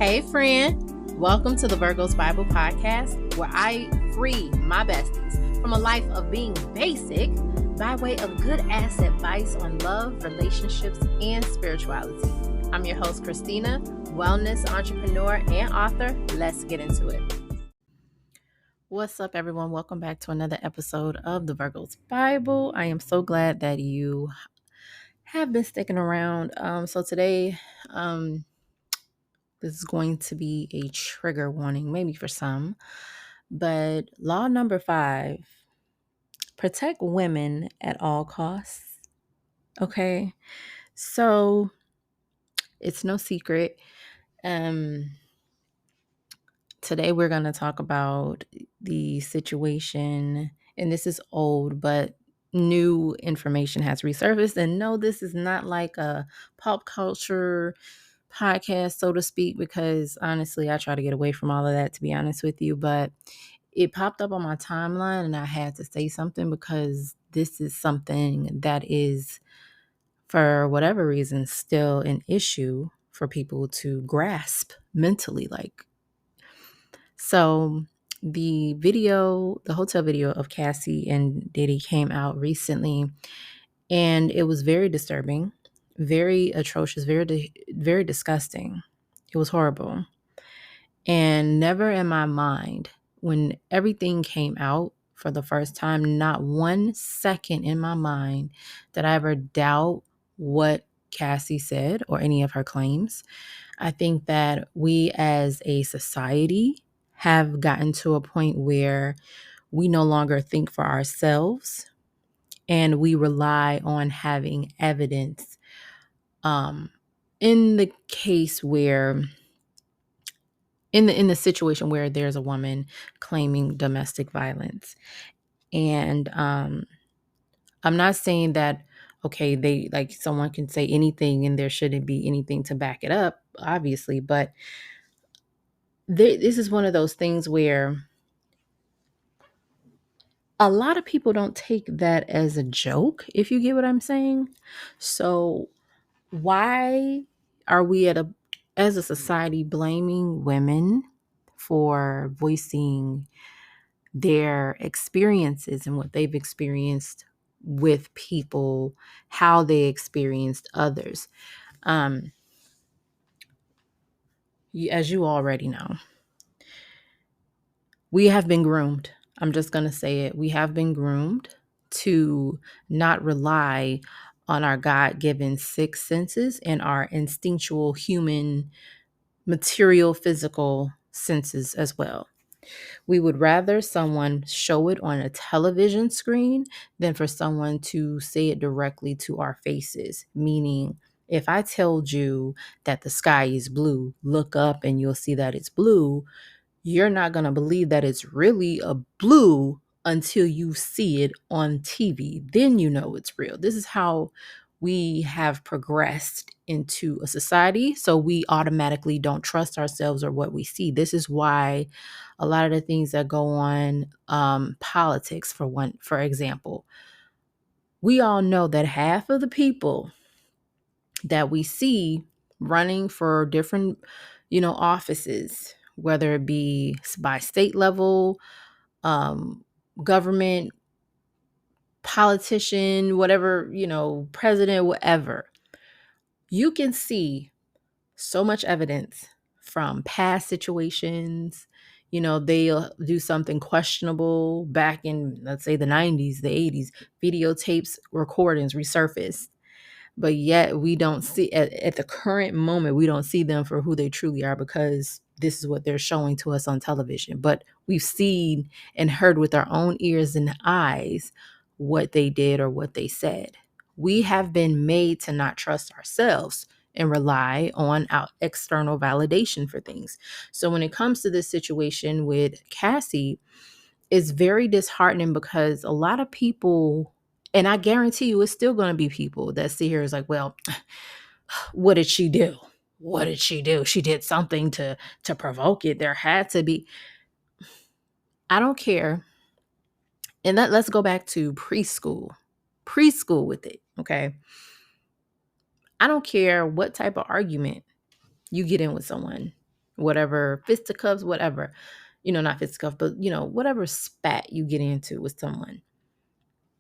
Hey, friend. Welcome to the Virgo's Bible Podcast, where I free my besties from a life of being basic by way of good ass advice on love, relationships, and spirituality. I'm your host, Christina, wellness entrepreneur and author. Let's get into it. What's up, everyone? Welcome back to another episode of the Virgo's Bible. I am so glad that you have been sticking around. So today, this is going to be a trigger warning, maybe for some. But law number 5, protect women at all costs. Okay. So it's no secret. Today we're going to talk about the situation, and this is old, but new information has resurfaced. And no, this is not like a pop culture podcast, so to speak, because honestly, I try to get away from all of that, to be honest with you. But it popped up on my timeline and I had to say something because this is something that is, for whatever reason, still an issue for people to grasp mentally. So the hotel video of Cassie and Diddy came out recently, and it was very disturbing, very atrocious, very disgusting. It was horrible. And never in my mind, when everything came out for the first time, not 1 second in my mind did I ever doubt what Cassie said or any of her claims. I think that we as a society have gotten to a point where we no longer think for ourselves and we rely on having evidence. In the case where in the situation where there's a woman claiming domestic violence, and I'm not saying that they, like, someone can say anything and there shouldn't be anything to back it up, obviously, but this is one of those things where a lot of people don't take that as a joke, if you get what I'm saying. So why are we as a society blaming women for voicing their experiences and what they've experienced with people, how they experienced others? As you already know, we have been groomed. I'm just going to say it. We have been groomed to not rely on our God-given sixth senses and our instinctual human, material, physical senses as well. We would rather someone show it on a television screen than for someone to say it directly to our faces. Meaning, if I told you that the sky is blue, look up and you'll see that it's blue, you're not going to believe that it's really a blue until you see it on TV. Then you know it's real. This is how we have progressed into a society. So we automatically don't trust ourselves or what we see. This is why a lot of the things that go on, politics, for example, we all know that half of the people that we see running for different, offices, whether it be by state level, government, politician, whatever, president, whatever, you can see so much evidence from past situations. They'll do something questionable back in, let's say, the 90s, the 80s, videotapes, recordings resurface. But yet we don't see, at the current moment, we don't see them for who they truly are because this is what they're showing to us on television. But we've seen and heard with our own ears and eyes what they did or what they said. We have been made to not trust ourselves and rely on our external validation for things. So when it comes to this situation with Cassie, it's very disheartening because a lot of people, and I guarantee you it's still going to be people that see her as like, well, what did she do? What did she do? She did something to provoke it. There had to be. I don't care. And let's go back to preschool with it. Okay. I don't care what type of argument you get in with someone. whatever fisticuffs, whatever, not fisticuffs, but, whatever spat you get into with someone,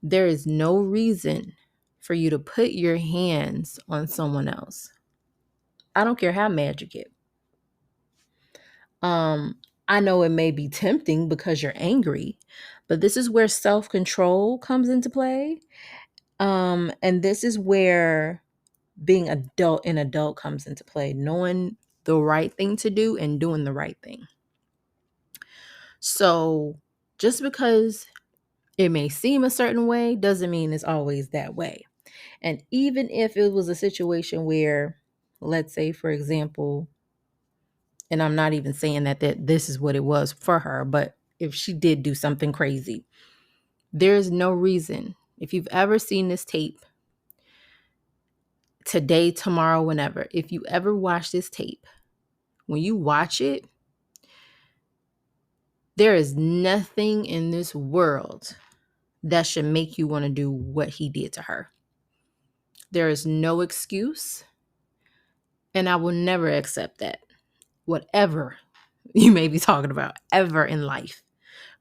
there is no reason for you to put your hands on someone else. I don't care how mad you get. I know it may be tempting because you're angry, but this is where self-control comes into play. And this is where being an adult comes into play, knowing the right thing to do and doing the right thing. So just because it may seem a certain way doesn't mean it's always that way. And even if it was a situation where, let's say, for example, and I'm not even saying that this is what it was for her, but if she did do something crazy, there's no reason. If you've ever seen this tape, today, tomorrow, whenever, if you ever watch this tape, when you watch it, there is nothing in this world that should make you want to do what he did to her. There is no excuse, and I will never accept that, whatever you may be talking about ever in life,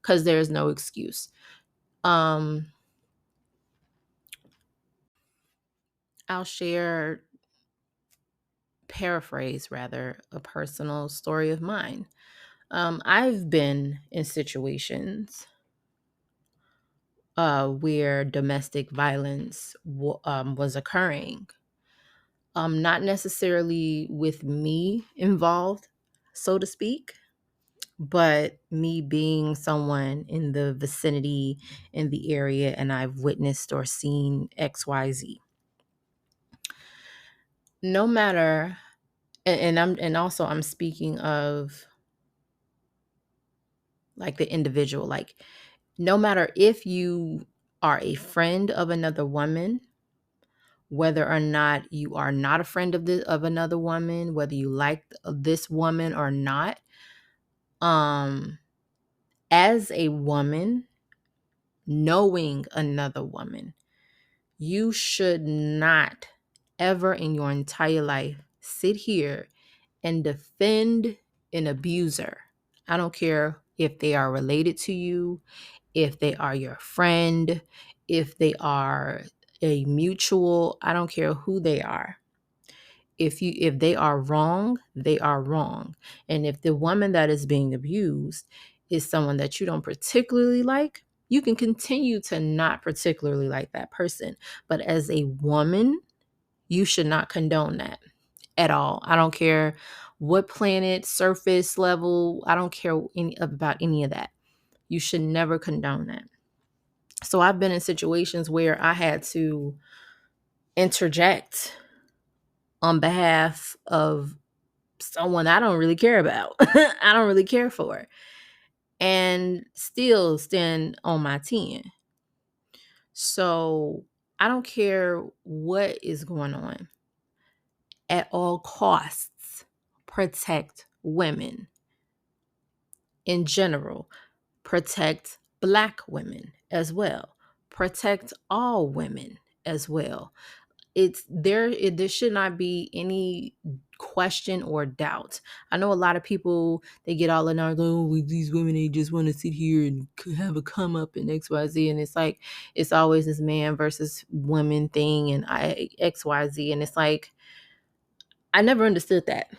because there is no excuse. I'll paraphrase rather, a personal story of mine. I've been in situations where domestic violence was occurring. Not necessarily with me involved, so to speak, but me being someone in the vicinity, in the area, and I've witnessed or seen XYZ. No matter, and also I'm speaking of like the individual, like no matter if you are a friend of another woman, whether or not you are not a friend of another woman, whether you like this woman or not, as a woman, knowing another woman, you should not ever in your entire life sit here and defend an abuser. I don't care if they are related to you, if they are your friend, if they are a mutual, I don't care who they are. If they are wrong, they are wrong. And if the woman that is being abused is someone that you don't particularly like, you can continue to not particularly like that person. But as a woman, you should not condone that at all. I don't care what planet, surface level, I don't care about any of that. You should never condone that. So I've been in situations where I had to interject on behalf of someone I don't really care about. I don't really care for. And still stand on my 10. So I don't care what is going on. At all costs, protect women in general. Protect Black women as well. Protect all women as well. There should not be any question or doubt. I know a lot of people, they get all in our with these women, they just want to sit here and have a come up in XYZ, and it's like it's always this man versus woman thing and XYZ, and it's like I never understood that.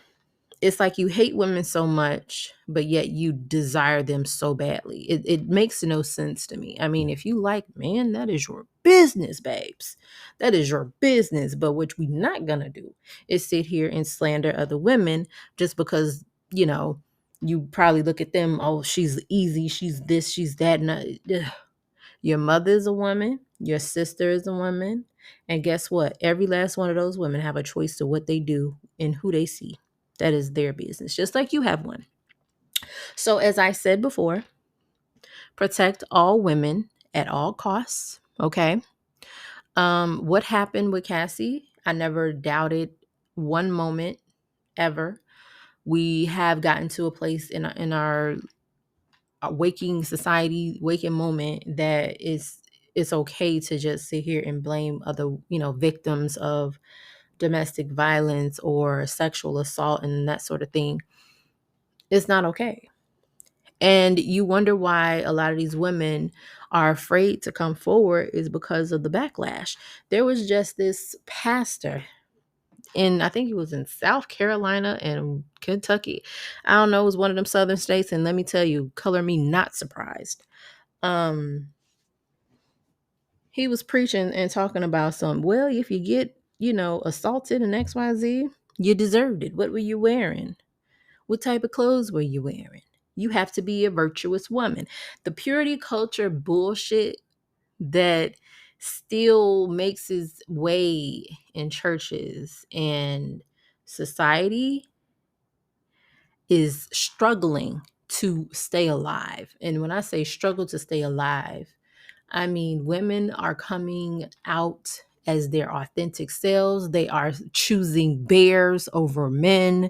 It's like you hate women so much, but yet you desire them so badly. It makes no sense to me. I mean, if you like men, that is your business, babes. That is your business. But what we not gonna do is sit here and slander other women just because, you probably look at them, oh, she's easy, she's this, she's that. Your mother is a woman, your sister is a woman, and guess what? Every last one of those women have a choice to what they do and who they see. That is their business, just like you have one. So, as I said before, protect all women at all costs. Okay. What happened with Cassie? I never doubted one moment ever. We have gotten to a place in our waking society, waking moment, that it's okay to just sit here and blame other, victims of domestic violence or sexual assault and that sort of thing. It's not okay. And you wonder why a lot of these women are afraid to come forward is because of the backlash. There was just this pastor in, I think he was in South Carolina and Kentucky. I don't know, it was one of them southern states. And let me tell you, color me not surprised. Um, he was preaching and talking about well, if you get, assaulted and XYZ, you deserved it. What were you wearing? What type of clothes were you wearing? You have to be a virtuous woman. The purity culture bullshit that still makes its way in churches and society is struggling to stay alive. And when I say struggle to stay alive, I mean women are coming out as their authentic selves. They are choosing bears over men.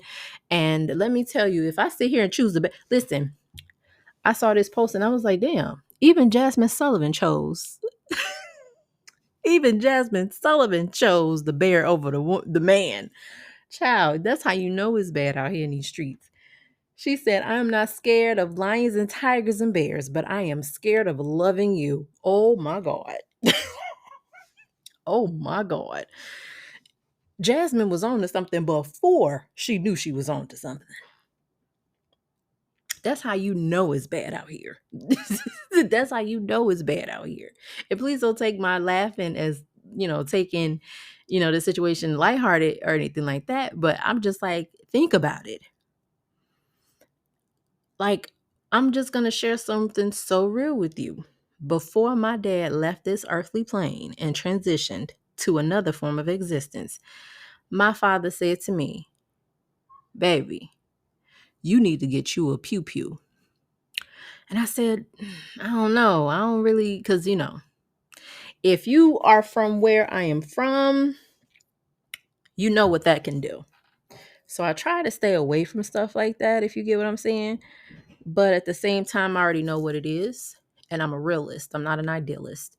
And let me tell you, if I sit here and choose the bear, listen, I saw this post and I was like, damn, even Jasmine Sullivan chose the bear over the man. Child, that's how you know it's bad out here in these streets. She said, I am not scared of lions and tigers and bears, but I am scared of loving you. Oh my God. Oh my God. Jasmine was on to something before she knew she was on to something. That's how you know it's bad out here. That's how you know it's bad out here. And please don't take my laughing as, taking, the situation lighthearted or anything like that. But I'm just like, think about it. Like, I'm just going to share something so real with you. Before my dad left this earthly plane and transitioned to another form of existence, my father said to me, baby, you need to get you a pew pew. And I said, I don't know. I don't really, because, if you are from where I am from, you know what that can do. So I try to stay away from stuff like that, if you get what I'm saying. But at the same time, I already know what it is. And I'm a realist. I'm not an idealist.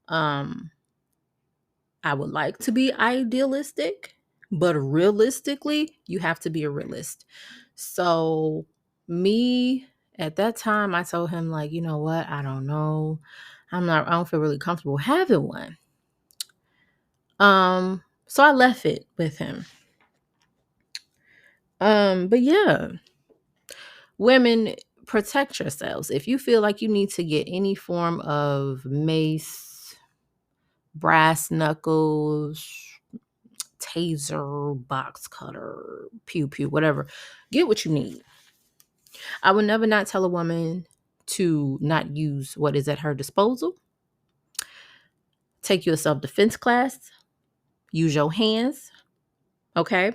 Um, I would like to be idealistic, but realistically, you have to be a realist. So me at that time, I told him, like, you know what? I don't know. I don't feel really comfortable having one. So I left it with him. But yeah, women, protect yourselves. If you feel like you need to get any form of mace, brass knuckles, taser, box cutter, pew pew, whatever, get what you need. I would never not tell a woman to not use what is at her disposal. Take your self-defense class. Use your hands. Okay.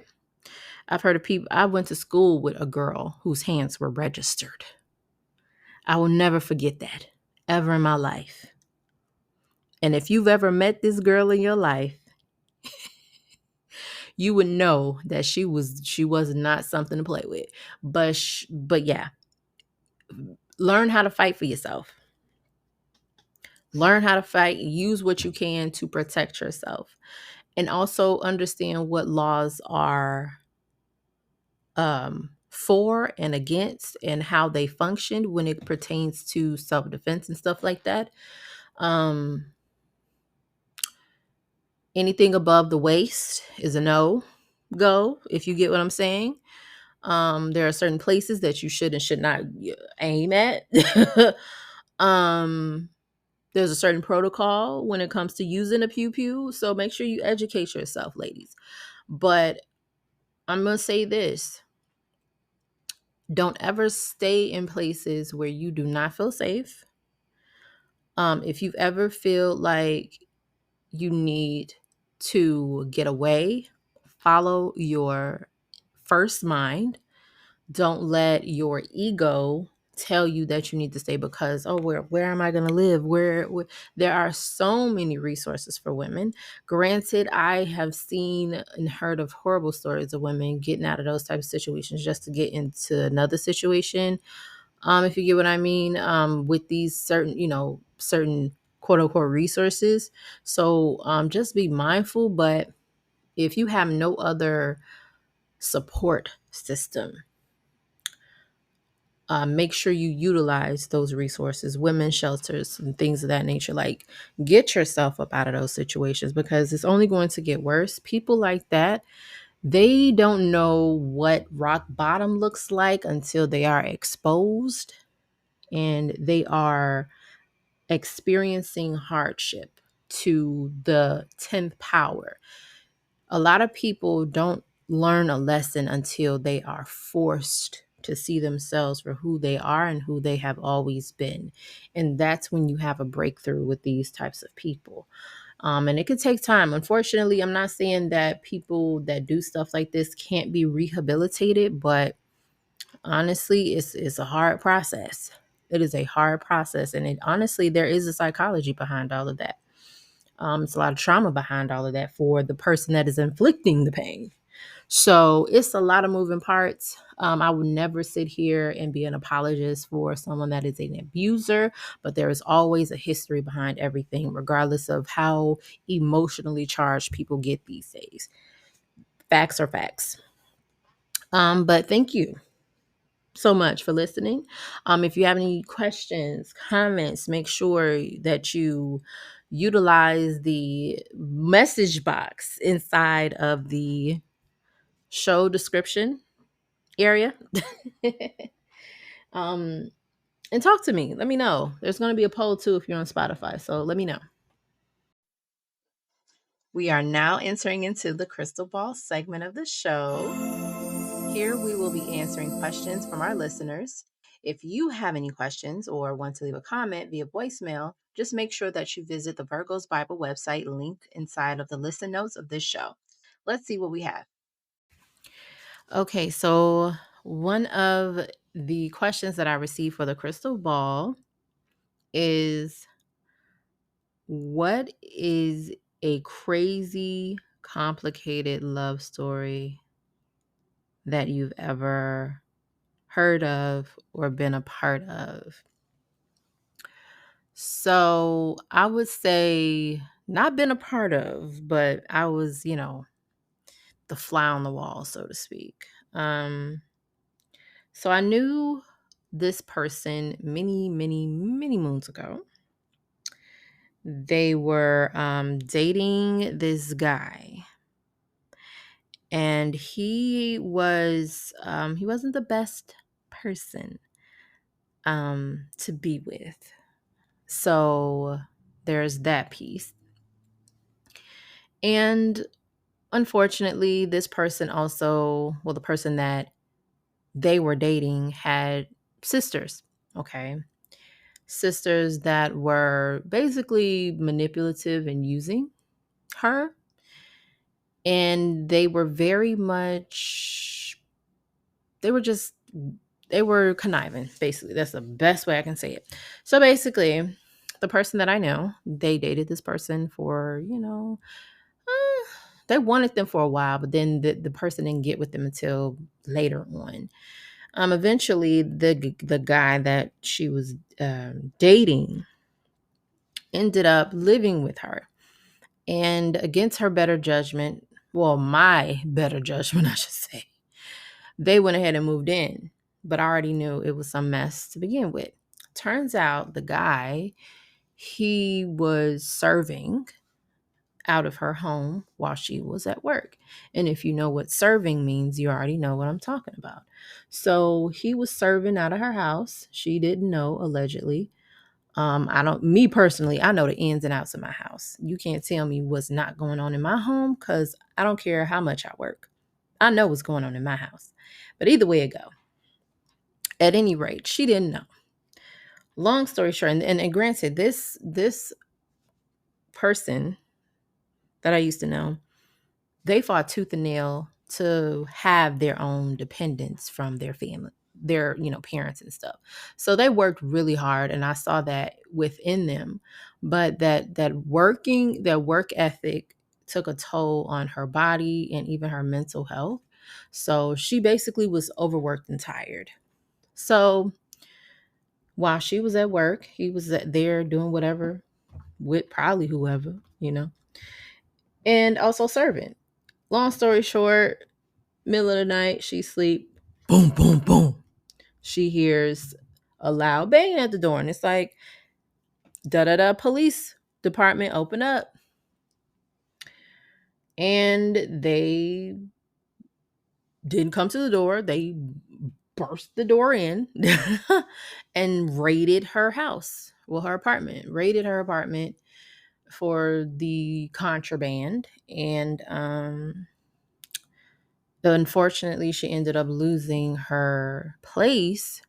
I've heard of people. I went to school with a girl whose hands were registered. I will never forget that ever in my life. And if you've ever met this girl in your life, you would know that she was not something to play with. But yeah, learn how to fight for yourself. Learn how to fight. Use what you can to protect yourself, and also understand what laws are for and against, and how they function when it pertains to self-defense and stuff like that. Um, Anything above the waist is a no go, if you get what I'm saying. There are certain places that you should and should not aim at. um, there's a certain protocol when it comes to using a pew pew, so make sure you educate yourself, ladies. But I'm gonna say this: don't ever stay in places where you do not feel safe. If you ever feel like you need to get away, follow your first mind. Don't let your ego tell you that you need to stay because, oh, where am I going to live? Where there are so many resources for women. Granted, I have seen and heard of horrible stories of women getting out of those types of situations just to get into another situation. If you get what I mean, with these certain quote unquote resources. So just be mindful. But if you have no other support system, Make sure you utilize those resources, women's shelters and things of that nature. Like, get yourself up out of those situations, because it's only going to get worse. People like that, they don't know what rock bottom looks like until they are exposed and they are experiencing hardship to the 10th power. A lot of people don't learn a lesson until they are forced to see themselves for who they are and who they have always been. And that's when you have a breakthrough with these types of people. And it could take time. Unfortunately, I'm not saying that people that do stuff like this can't be rehabilitated, but honestly, it's a hard process. It is a hard process. And honestly, there is a psychology behind all of that. It's a lot of trauma behind all of that for the person that is inflicting the pain. So it's a lot of moving parts. I would never sit here and be an apologist for someone that is an abuser, but there is always a history behind everything, regardless of how emotionally charged people get these days. Facts are facts. But thank you so much for listening. If you have any questions, comments, make sure that you utilize the message box inside of the show description area. um, and talk to me. Let me know. There's going to be a poll too if you're on Spotify. So let me know. We are now entering into the crystal ball segment of the show. Here we will be answering questions from our listeners. If you have any questions or want to leave a comment via voicemail, just make sure that you visit the Virgo's Bible website linked inside of the listen notes of this show. Let's see what we have. Okay, so one of the questions that I received for the crystal ball is, what is a crazy, complicated love story that you've ever heard of or been a part of? So I would say not been a part of, but I was, the fly on the wall, so to speak. So I knew this person many, many, many moons ago. They were dating this guy, and he wasn't the best person to be with. So there's that piece. And unfortunately, this person also, well, the person that they were dating had sisters, okay? Sisters that were basically manipulative and using her. And they were very much, they were just, they were conniving, basically. That's the best way I can say it. So basically, the person that I know, they dated this person for, they wanted them for a while, but then the person didn't get with them until later on. Eventually, the guy that she was dating ended up living with her, and against her better judgment, well, my better judgment, I should say, they went ahead and moved in. But I already knew it was some mess to begin with. Turns out the guy, he was serving out of her home while she was at work. And if you know what serving means, you already know what I'm talking about. So he was serving out of her house. She didn't know, allegedly. Me personally, I know the ins and outs of my house. You can't tell me what's not going on in my home, because I don't care how much I work. I know what's going on in my house. But either way it go, at any rate, she didn't know. Long story short, and granted, this person that I used to know, they fought tooth and nail to have their own dependence from their family, their, parents and stuff. So they worked really hard, and I saw that within them. But that work ethic took a toll on her body and even her mental health. So she basically was overworked and tired. So while she was at work, he was there doing whatever with probably whoever, and also serving. Long story short, middle of the night, she sleep. Boom, boom, boom. she hears a loud banging at the door, and it's like, da-da-da, police department, open up. And they didn't come to the door. They burst the door in and raided her house. Well, her apartment. Raided her apartment for the contraband. And unfortunately, she ended up losing her place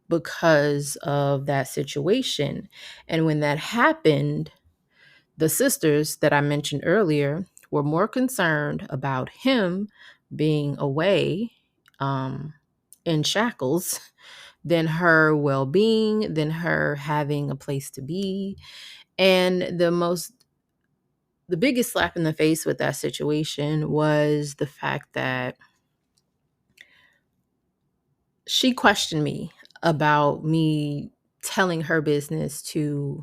because of that situation. And when that happened, the sisters that I mentioned earlier were more concerned about him being away in shackles than her well-being, than her having a place to be. And the biggest slap in the face with that situation was the fact that she questioned me about me telling her business to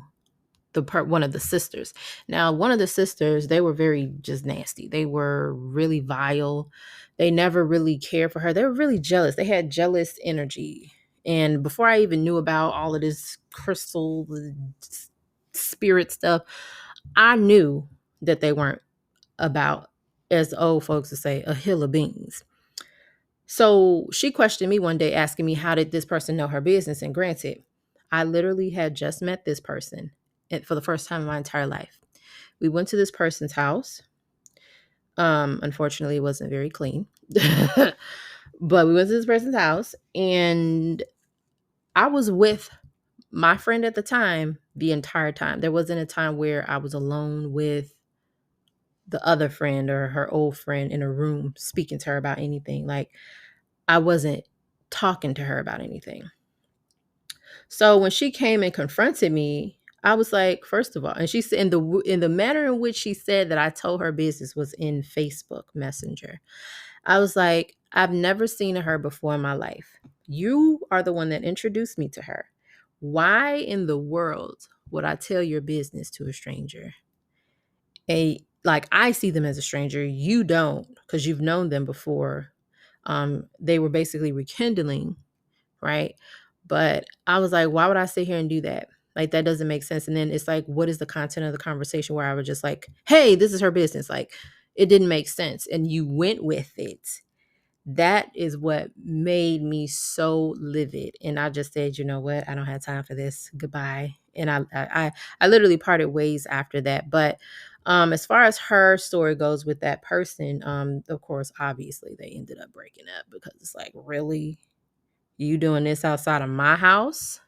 one of the sisters. Now, one of the sisters, they were very just nasty. They were really vile. They never really cared for her. They were really jealous. They had jealous energy. And before I even knew about all of this crystal spirit stuff, I knew that they weren't about, as old folks would say, a hill of beans. So she questioned me one day, asking me, how did this person know her business? And granted, I literally had just met this person for the first time in my entire life. We went to this person's house. Unfortunately, it wasn't very clean. But we went to this person's house, and I was with my friend at the time the entire time. There wasn't a time where I was alone with the other friend or her old friend in a room speaking to her about anything. Like, I wasn't talking to her about anything. So when she came and confronted me, I was like, first of all, and she said, in the manner in which she said that I told her business was in Facebook Messenger. I was like, I've never seen her before in my life. You are the one that introduced me to her. Why in the world would I tell your business to a stranger? Like, I see them as a stranger. You don't, because you've known them before. They were basically rekindling, right? But I was like, why would I sit here and do that? Like, that doesn't make sense. And then it's like, what is the content of the conversation where I was just like, hey, this is her business? Like, it didn't make sense. And you went with it. That is what made me so livid. And I just said, you know what? I don't have time for this. Goodbye. And I literally parted ways after that. But as far as her story goes with that person, of course, obviously they ended up breaking up, because it's like, really? You doing this outside of my house?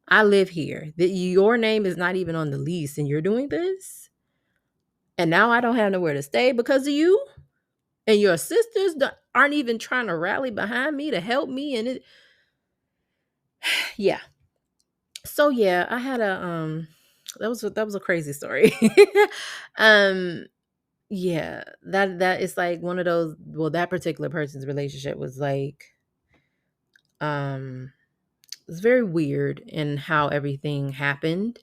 I live here. Your name is not even on the lease, and you're doing this? And now I don't have nowhere to stay because of you? And your sisters aren't even trying to rally behind me to help me? And it, yeah. So yeah, I had that was a crazy story. Yeah, that is like one of those. Well, that particular person's relationship was like, it's very weird in how everything happened.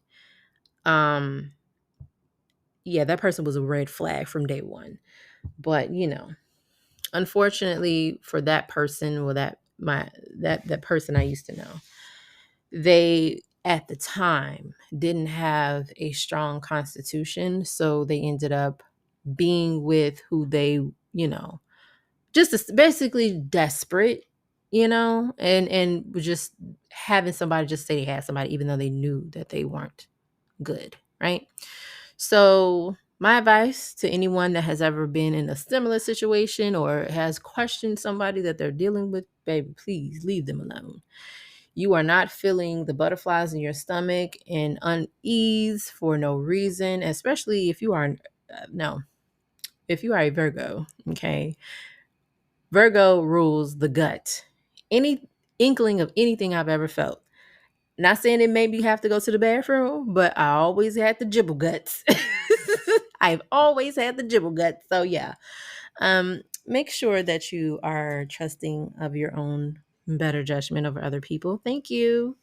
Yeah, that person was a red flag from day one. But unfortunately for that person, well, that person I used to know, they at the time didn't have a strong constitution, so they ended up being with who they, just basically desperate, and just having somebody just say they had somebody, even though they knew that they weren't good, right? So my advice to anyone that has ever been in a similar situation or has questioned somebody that they're dealing with, baby, please leave them alone. You are not feeling the butterflies in your stomach and unease for no reason, especially if you are a Virgo, okay? Virgo rules the gut. Any inkling of anything I've ever felt. Not saying it made me have to go to the bathroom, but I always had the gibble guts. I've always had the gibble guts. So yeah, make sure that you are trusting of your own better judgment over other people. Thank you.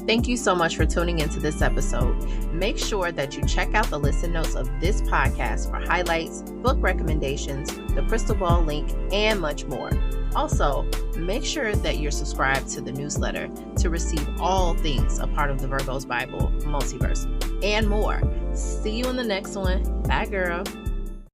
Thank you so much for tuning into this episode. Make sure that you check out the listen notes of this podcast for highlights, book recommendations, the crystal ball link, and much more. Also, make sure that you're subscribed to the newsletter to receive all things a part of the Virgo's Bible multiverse and more. See you in the next one. Bye, girl.